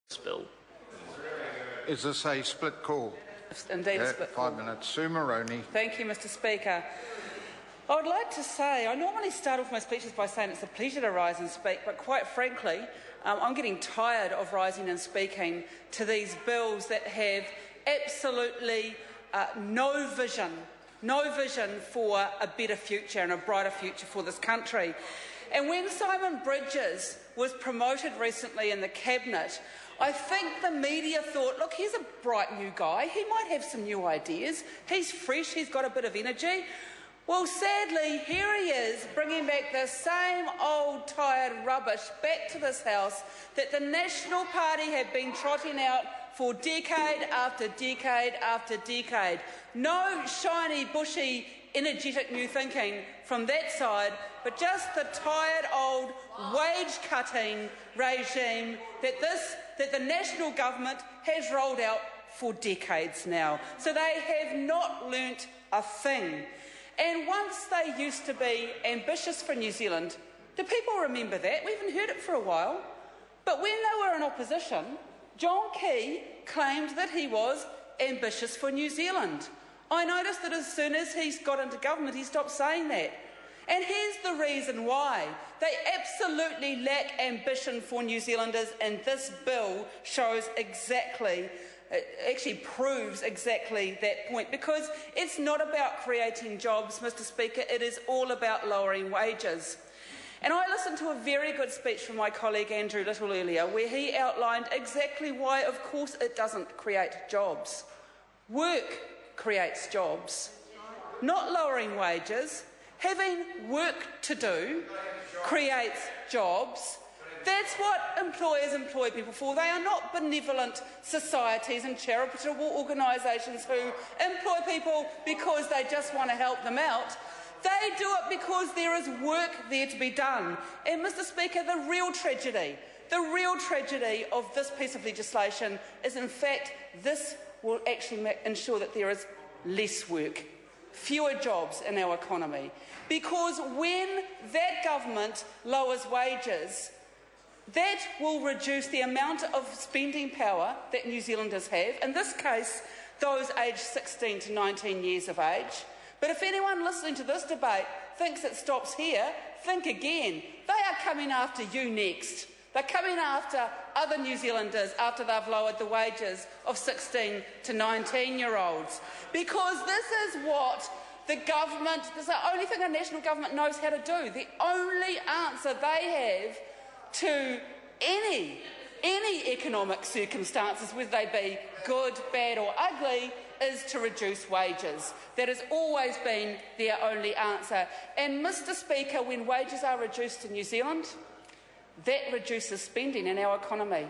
this bill. Is this a split call? Indeed, a split call. 5 minutes. Sue Moroney. Thank you, Mr Speaker. I would like to say, I normally start off my speeches by saying it's a pleasure to rise and speak, but quite frankly, I'm getting tired of rising and speaking to these bills that have absolutely no vision for a better future and a brighter future for this country. And when Simon Bridges was promoted recently in the Cabinet, I think the media thought, look, here's a bright new guy, he might have some new ideas, he's fresh, he's got a bit of energy. Well, sadly, here he is, bringing back the same old tired rubbish back to this House that the National Party have been trotting out for decade after decade after decade. No shiny, bushy, energetic new thinking from that side, but just the tired old wage-cutting regime that the national government has rolled out for decades now. So they have not learnt a thing. And once they used to be ambitious for New Zealand, do people remember that? We haven't heard it for a while. But when they were in opposition, John Key claimed that he was ambitious for New Zealand. I noticed that as soon as he got into government, he stopped saying that. And here's the reason why. They absolutely lack ambition for New Zealanders, and this bill shows exactly, it actually proves exactly that point, because it's not about creating jobs, Mr Speaker, it is all about lowering wages. And I listened to a very good speech from my colleague Andrew Little earlier, where he outlined exactly why, of course, it doesn't create jobs. Work creates jobs, not lowering wages. Having work to do creates jobs. That's what employers employ people for. They are not benevolent societies and charitable organisations who employ people because they just want to help them out. They do it because there is work there to be done. And, Mr Speaker, the real tragedy of this piece of legislation is, in fact, this will actually ensure that there is less work, fewer jobs in our economy. Because when that government lowers wages, that will reduce the amount of spending power that New Zealanders have, in this case, those aged 16 to 19 years of age. But if anyone listening to this debate thinks it stops here, think again. They are coming after you next. They're coming after other New Zealanders after they've lowered the wages of 16 to 19-year-olds. Because this is what the government, this is the only thing the national government knows how to do. The only answer they have to any economic circumstances, whether they be good, bad or ugly, is to reduce wages. That has always been their only answer. And, Mr Speaker, when wages are reduced in New Zealand, that reduces spending in our economy.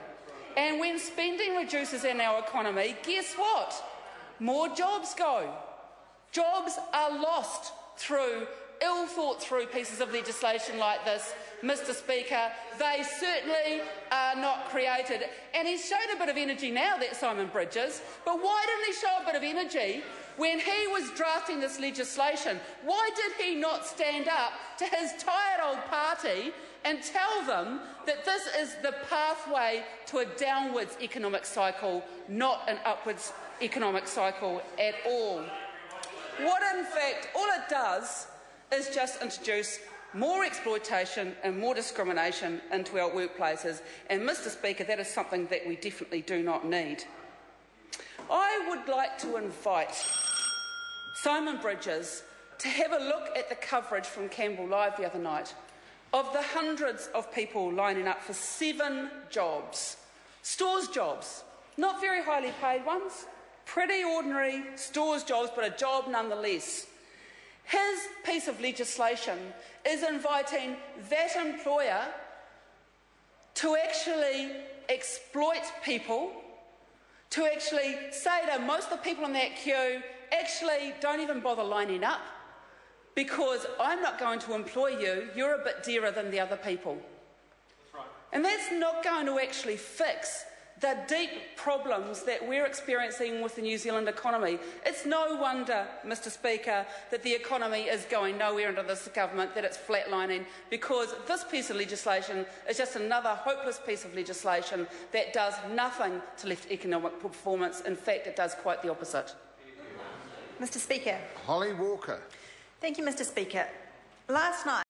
And when spending reduces in our economy, guess what? More jobs go. Jobs are lost through ill-thought-through pieces of legislation like this, Mr Speaker. They certainly are not created. And he's shown a bit of energy now, that Simon Bridges, but why didn't he show a bit of energy when he was drafting this legislation? Why did he not stand up to his tired old party and tell them that this is the pathway to a downwards economic cycle, not an upwards economic cycle at all? What, in fact, all it does is just introduce more exploitation and more discrimination into our workplaces. And, Mr Speaker, that is something that we definitely do not need. I would like to invite Simon Bridges to have a look at the coverage from Campbell Live the other night of the hundreds of people lining up for 7 jobs. Stores jobs, not very highly paid ones, pretty ordinary stores jobs, but a job nonetheless. His piece of legislation is inviting that employer to actually exploit people, to actually say to most of the people in that queue, actually don't even bother lining up, because I'm not going to employ you, you're a bit dearer than the other people. That's right. And that's not going to actually fix the deep problems that we're experiencing with the New Zealand economy. It's no wonder, Mr Speaker, that the economy is going nowhere under this government, that it's flatlining, because this piece of legislation is just another hopeless piece of legislation that does nothing to lift economic performance. In fact, it does quite the opposite. Mr Speaker. Holly Walker. Thank you, Mr Speaker. Last night,